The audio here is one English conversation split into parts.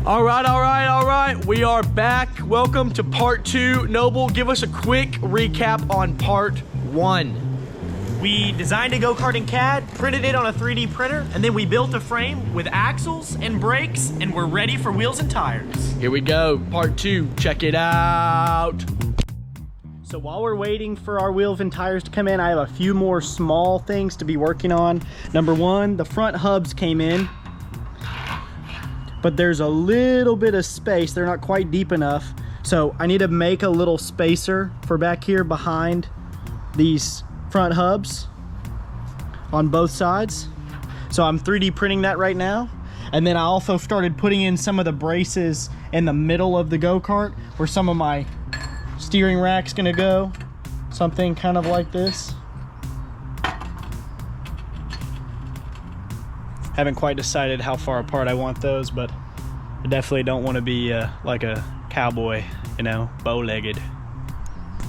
All right. We are back. Welcome to part 2. Noble, give us a quick recap on part 1. We designed a go-kart in CAD, printed it on a 3D printer, and then we built a frame with axles and brakes, and we're ready for wheels and tires. Here we go, part 2. Check it out. So while we're waiting for our wheels and tires to come in, I have a few more small things to be working on. Number 1, the front hubs came in, but there's a little bit of space. They're not quite deep enough. So I need to make a little spacer for back here behind these front hubs on both sides. So I'm 3D printing that right now. And then I also started putting in some of the braces in the middle of the go-kart where some of my steering rack's gonna go. Something kind of like this. Haven't quite decided how far apart I want those, but I definitely don't want to be like a cowboy, you know, bow-legged.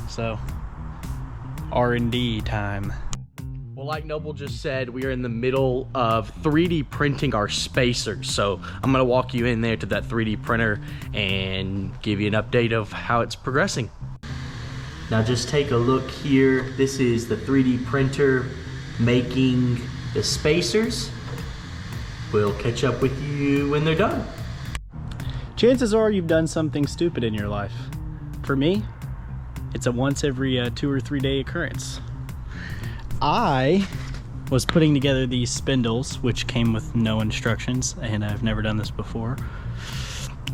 So, R&D time. Well, like Noble just said, we are in the middle of 3D printing our spacers. So I'm gonna walk you in there to that 3D printer and give you an update of how it's progressing. Now just take a look here. This is the 3D printer making the spacers. We'll catch up with you when they're done. Chances are you've done something stupid in your life. For me, it's a once every 2 or 3 day occurrence. I was putting together these spindles, which came with no instructions, and I've never done this before.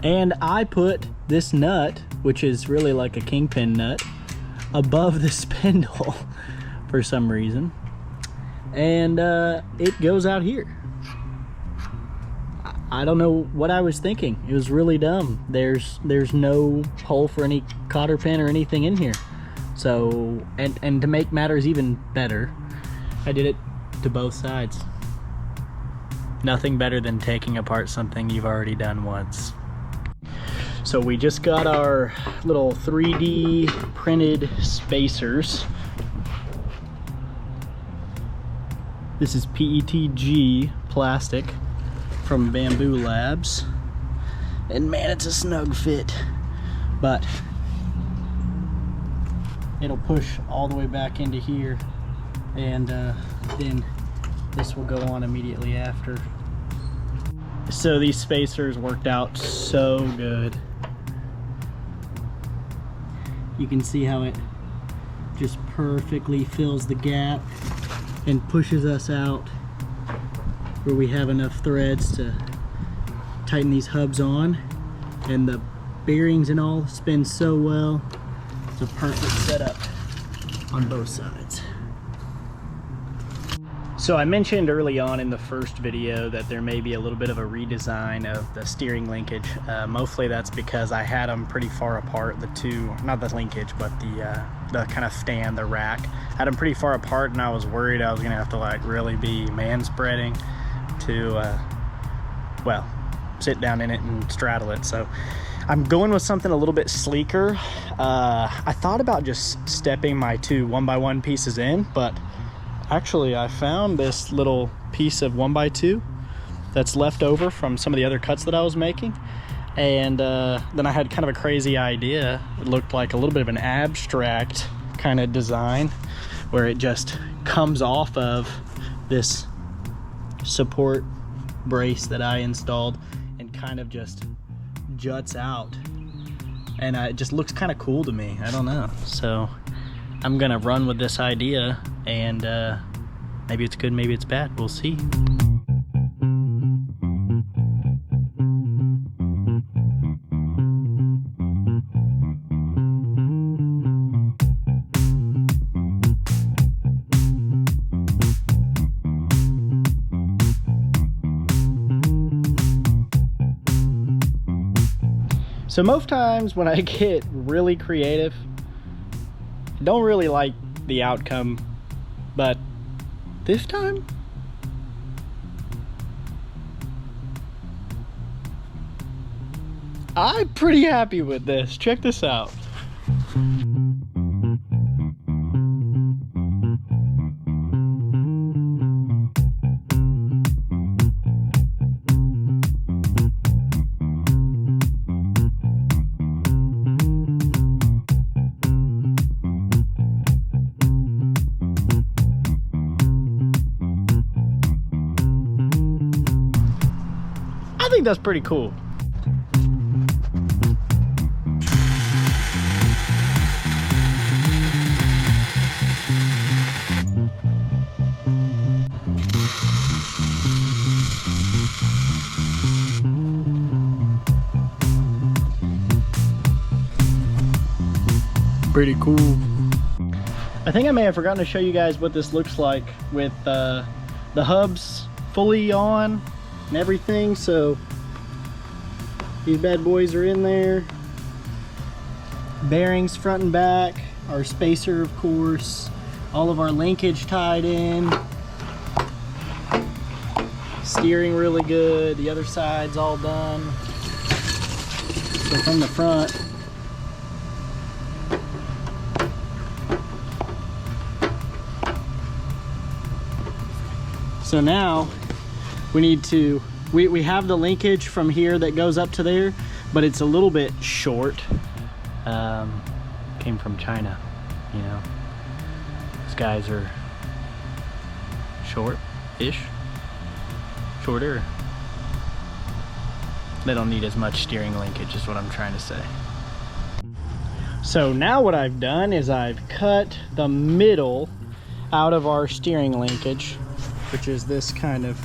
And I put this nut, which is really like a kingpin nut, above the spindle for some reason. And it goes out here. I don't know what I was thinking. It was really dumb. There's no hole for any cotter pin or anything in here. So, and to make matters even better, I did it to both sides. Nothing better than taking apart something you've already done once. So we just got our little 3D printed spacers. This is PETG plastic from Bamboo Labs, and man, it's a snug fit, but it'll push all the way back into here, and then this will go on immediately after. So these spacers worked out so good. You can see how it just perfectly fills the gap and pushes us out where we have enough threads to tighten these hubs on, and the bearings and all spin so well. It's a perfect setup on both sides. So I mentioned early on in the first video that there may be a little bit of a redesign of the steering linkage. Mostly that's because I had them pretty far apart, the two, not the linkage, but the kind of stand, the rack. I had them pretty far apart, and I was worried I was gonna have to like really be man-spreading to, well, sit down in it and straddle it. So I'm going with something a little bit sleeker. I thought about just stepping my two 1x1 pieces in, but actually I found this little piece of 1x2 that's left over from some of the other cuts that I was making. And then I had kind of a crazy idea. It looked like a little bit of an abstract kind of design where it just comes off of this support brace that I installed and kind of just juts out, and it just looks kind of cool to me. I don't know, so I'm gonna run with this idea, and maybe it's good, maybe it's bad, we'll see. So most times when I get really creative, I don't really like the outcome, but this time, I'm pretty happy with this. Check this out. I think that's pretty cool. Pretty cool. I think I may have forgotten to show you guys what this looks like with the hubs fully on and everything. So these bad boys are in there. Bearings front and back. Our spacer, of course. All of our linkage tied in. Steering really good. The other side's all done. So from the front, so now we need to, we have the linkage from here that goes up to there, but it's a little bit short. Came from China, you know. These guys are short-ish, shorter. They don't need as much steering linkage is what I'm trying to say. So now what I've done is I've cut the middle out of our steering linkage, which is this kind of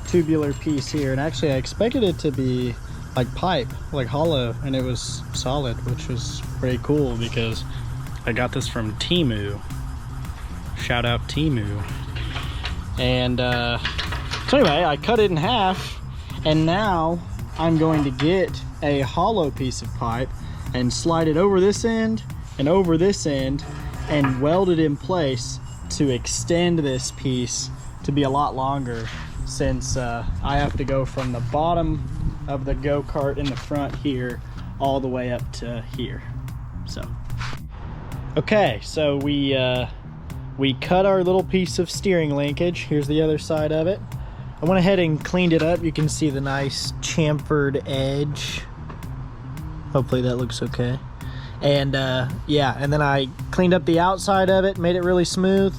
tubular piece here. And actually I expected it to be like pipe, like hollow, and it was solid, which was pretty cool because I got this from Temu. Shout out Temu. And so anyway, I cut it in half, and now I'm going to get a hollow piece of pipe and slide it over this end and over this end and weld it in place to extend this piece to be a lot longer, since I have to go from the bottom of the go-kart in the front here all the way up to here. So okay, so we cut our little piece of steering linkage. Here's the other side of it. I went ahead and cleaned it up. You can see the nice chamfered edge. Hopefully that looks okay. And yeah, and then I cleaned up the outside of it, made it really smooth.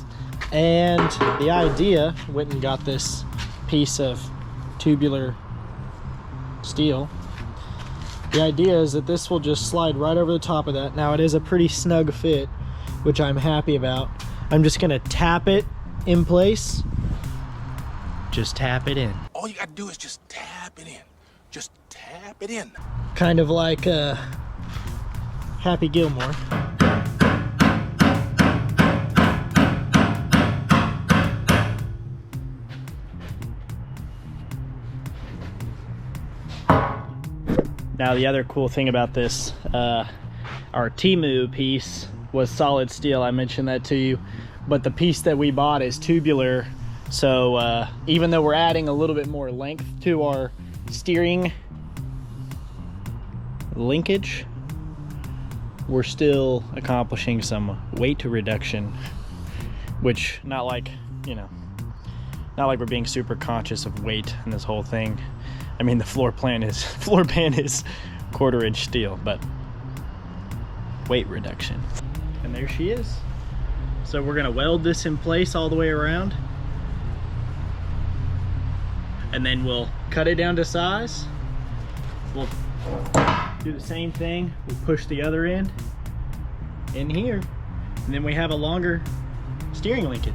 And the idea, went and got this piece of tubular steel. The idea is that this will just slide right over the top of that. Now it is a pretty snug fit, which I'm happy about. I'm just gonna tap it in place. Just tap it in. All you gotta do is just tap it in. Just tap it in. Kind of like Happy Gilmore. Now the other cool thing about this, our Temu piece was solid steel. I mentioned that to you, but the piece that we bought is tubular. So even though we're adding a little bit more length to our steering linkage, we're still accomplishing some weight reduction, which not like, you know, not like we're being super conscious of weight in this whole thing. I mean, the floor pan is 1/4" steel, but weight reduction. And there she is. So we're gonna weld this in place all the way around, and then we'll cut it down to size. We'll do the same thing. We'll push the other end in here, and then we have a longer steering linkage.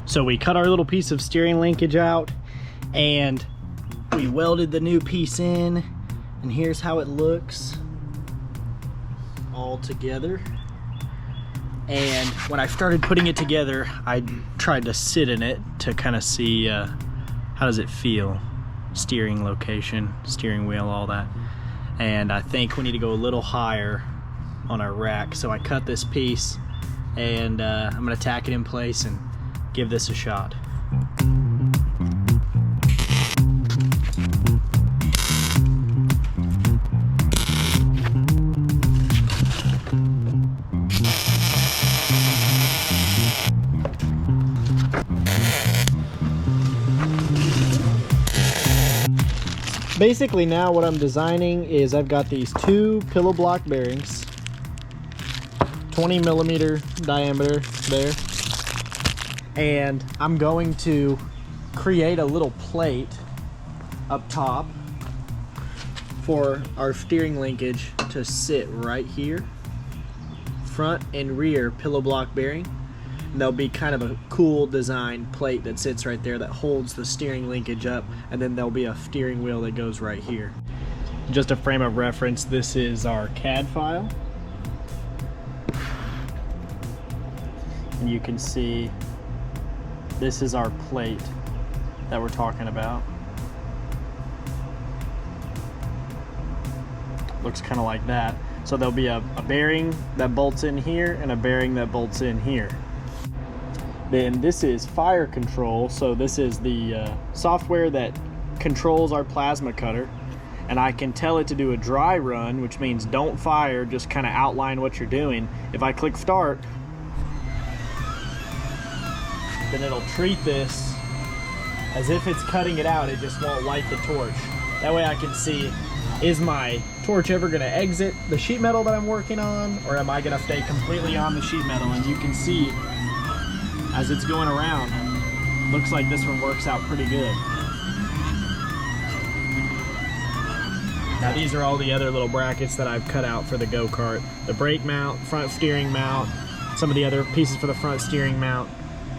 So we cut our little piece of steering linkage out and we welded the new piece in, and here's how it looks all together. And when I started putting it together, I tried to sit in it to kind of see how does it feel, steering location, steering wheel, all that. And I think we need to go a little higher on our rack. So I cut this piece, and I'm gonna tack it in place and give this a shot. basically now what I'm designing is I've got these 2 pillow block bearings, 20 millimeter diameter there, and I'm going to create a little plate up top for our steering linkage to sit right here, front and rear pillow block bearing. And there'll be kind of a cool design plate that sits right there that holds the steering linkage up, and then there'll be a steering wheel that goes right here. Just a frame of reference, this is our CAD file. And you can see this is our plate that we're talking about. Looks kind of like that. So there'll be a bearing that bolts in here and a bearing that bolts in here. Then this is fire control. So this is the software that controls our plasma cutter. And I can tell it to do a dry run, which means don't fire, just kind of outline what you're doing. If I click start, then it'll treat this as if it's cutting it out. It just won't light the torch. That way I can see, is my torch ever gonna exit the sheet metal that I'm working on, or am I gonna stay completely on the sheet metal? And you can see as it's going around, looks like this one works out pretty good. Now these are all the other little brackets that I've cut out for the go-kart. The brake mount, front steering mount, some of the other pieces for the front steering mount.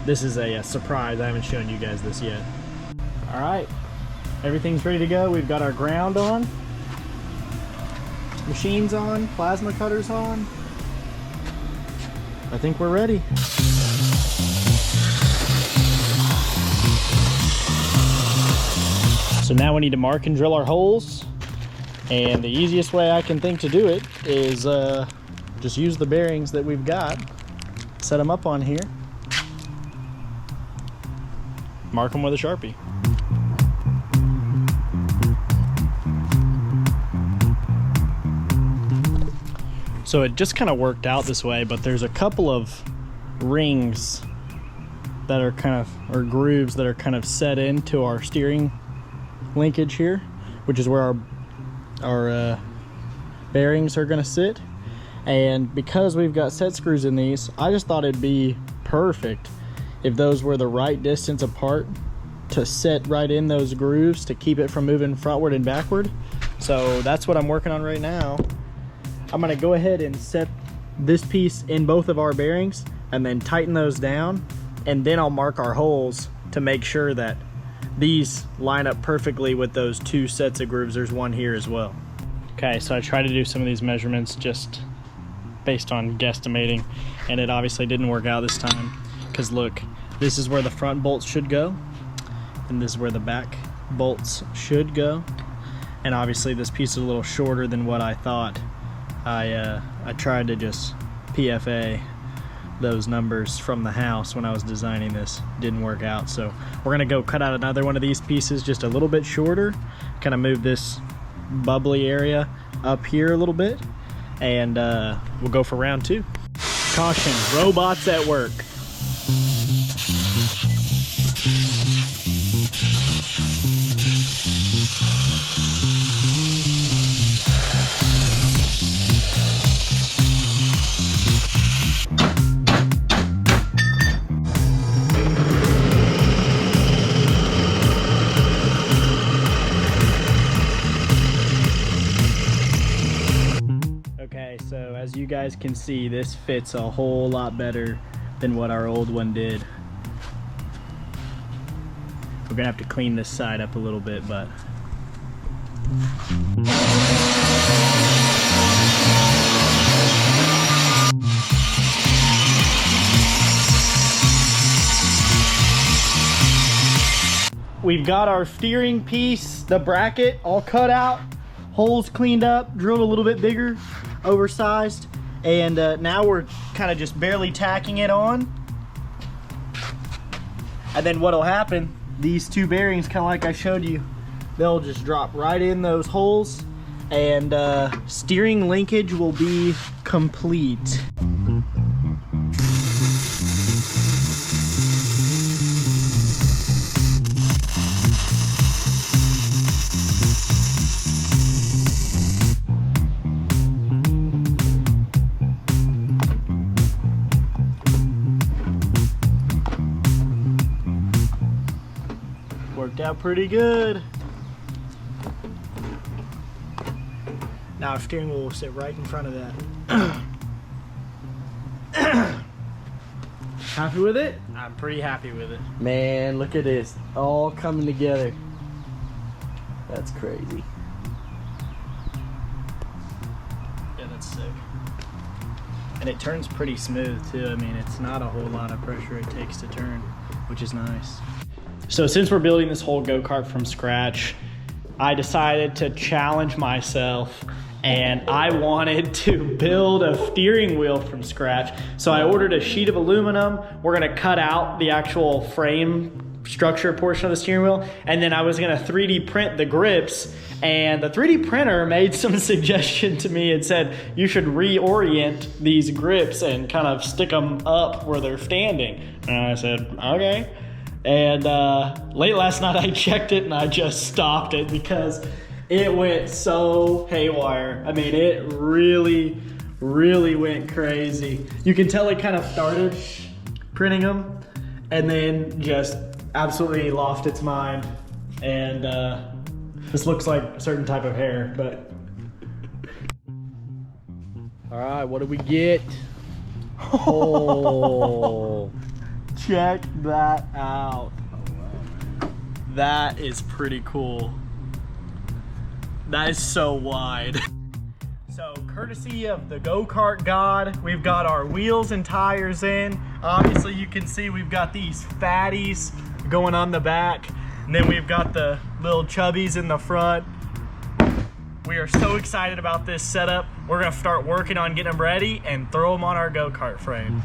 This is a surprise, I haven't shown you guys this yet. All right, everything's ready to go. We've got our ground on, machines on, plasma cutters on. I think we're ready. So now we need to mark and drill our holes. And the easiest way I can think to do it is just use the bearings that we've got, set them up on here, mark them with a Sharpie. So it just kind of worked out this way, but there's a couple of rings that are kind of, or grooves that are kind of set into our steering linkage here, which is where our bearings are going to sit. And because we've got set screws in these, I just thought it'd be perfect if those were the right distance apart to set right in those grooves to keep it from moving frontward and backward. So that's what I'm working on right now. I'm going to go ahead and set this piece in both of our bearings and then tighten those down, and then I'll mark our holes to make sure that these line up perfectly with those 2 sets of grooves. There's one here as well. Okay, so I tried to do some of these measurements just based on guesstimating, and it obviously didn't work out this time, because look, this is where the front bolts should go, and this is where the back bolts should go. And obviously this piece is a little shorter than what I thought. I tried to just PFA those numbers from the house when I was designing this. Didn't work out, so we're gonna go cut out another one of these pieces just a little bit shorter, kind of move this bubbly area up here a little bit, and we'll go for round 2. Caution, robots at work. Okay, so as you guys can see, this fits a whole lot better than what our old one did. We're gonna have to clean this side up a little bit, but we've got our steering piece, the bracket, all cut out, holes cleaned up, drilled a little bit bigger, oversized, and now we're kind of just barely tacking it on. And then what'll happen, these 2 bearings, kind of like I showed you, they'll just drop right in those holes, and steering linkage will be complete. Worked out pretty good. Now our steering wheel will sit right in front of that. Happy with it? I'm pretty happy with it. Man, look at this. All coming together. That's crazy. Yeah, that's sick. And it turns pretty smooth too. I mean, it's not a whole lot of pressure it takes to turn, which is nice. So since we're building this whole go-kart from scratch, I decided to challenge myself, and I wanted to build a steering wheel from scratch. So I ordered a sheet of aluminum. We're gonna cut out the actual frame structure portion of the steering wheel, and then I was gonna 3D print the grips, and the 3D printer made some suggestion to me. It said you should reorient these grips and kind of stick them up where they're standing. And I said, okay. And late last night I checked it and I just stopped it because it went so haywire. I mean, it really, really went crazy. You can tell it kind of started printing them and then just absolutely lost its mind. And this looks like a certain type of hair, but. All right, what do we get? Oh. Check that out. That is pretty cool. That is so wide. So courtesy of the Go-Kart God, we've got our wheels and tires in. Obviously you can see we've got these fatties going on the back. And then we've got the little chubbies in the front. We are so excited about this setup. We're gonna start working on getting them ready and throw them on our go-kart frame.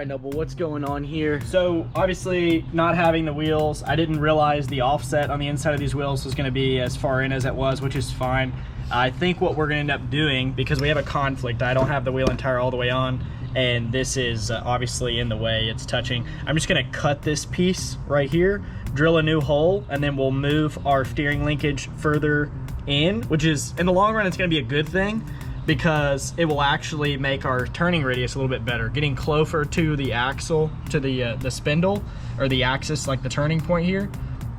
Noble, what's going on here? So obviously not having the wheels, I didn't realize the offset on the inside of these wheels was going to be as far in as it was, which is fine. I think what we're going to end up doing, because we have a conflict, I don't have the wheel and tire all the way on, and this is obviously in the way, it's touching. I'm just going to cut this piece right here, drill a new hole, and then we'll move our steering linkage further in, which is, in the long run, it's going to be a good thing, because it will actually make our turning radius a little bit better. Getting closer to the axle, to the spindle, or the axis, like the turning point here,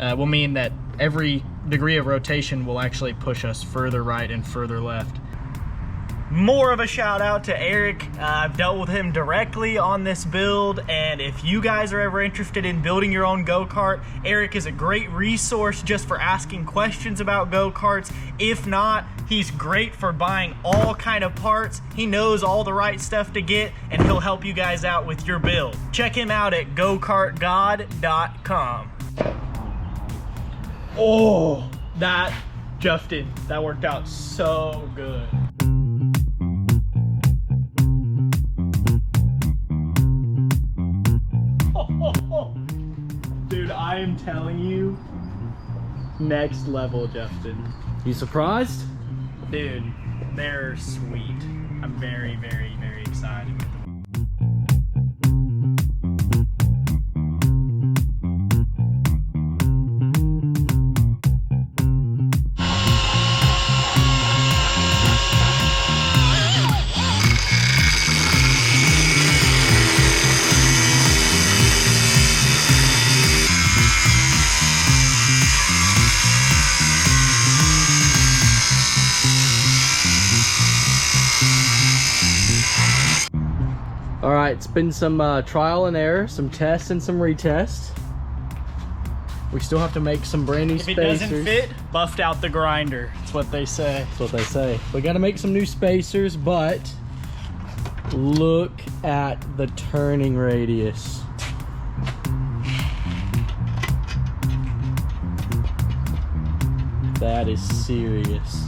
will mean that every degree of rotation will actually push us further right and further left. More of a shout out to Eric. I've dealt with him directly on this build, and if you guys are ever interested in building your own go-kart, Eric is a great resource just for asking questions about go-karts. If not, he's great for buying all kind of parts. He knows all the right stuff to get, and he'll help you guys out with your build. Check him out at gokartgod.com. Oh, Justin, that worked out so good. Dude, I am telling you, next level, Justin. You surprised? Dude, they're sweet. I'm very, very, very excited with them. All right, it's been some trial and error, some tests and some retests. We still have to make some brand new spacers. If it doesn't fit, buffed out the grinder. That's what they say. That's what they say. We got to make some new spacers, but look at the turning radius. That is serious.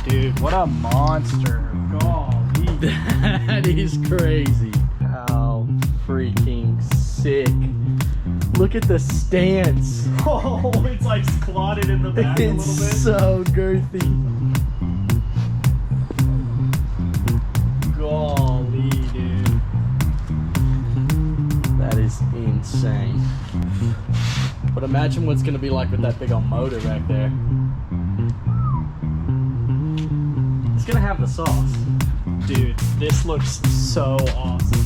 Dude, what a monster. Golly. That is crazy. How freaking sick. Look at the stance. Oh, it's like squatted in the back a little bit. It's so girthy. is insane. But imagine what's gonna be like with that big old motor back there. It's gonna have the sauce. Dude, this looks so awesome.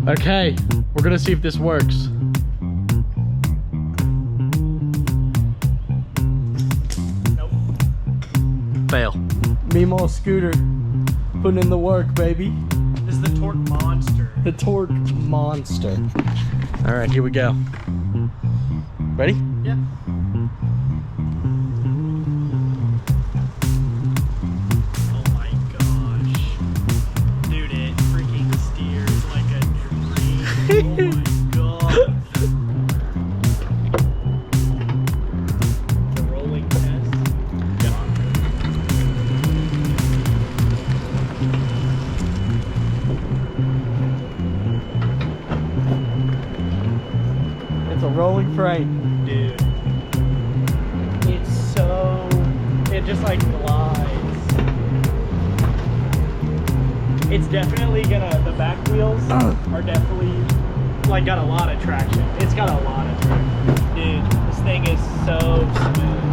Okay, we're gonna see if this works. Nope. Fail. Meemaw Scooter putting in the work, baby. This is the torque monster. The torque monster. All right, here we go. Ready? Yeah. Oh my gosh. Dude, it freaking steers like a dream. Oh my god. The rolling test. Get on. It's a rolling frame. Dude. It's so... It just like glides. It's definitely gonna... The back wheels are definitely... Like got a lot of traction. It's got a lot of traction. Dude, this thing is so smooth.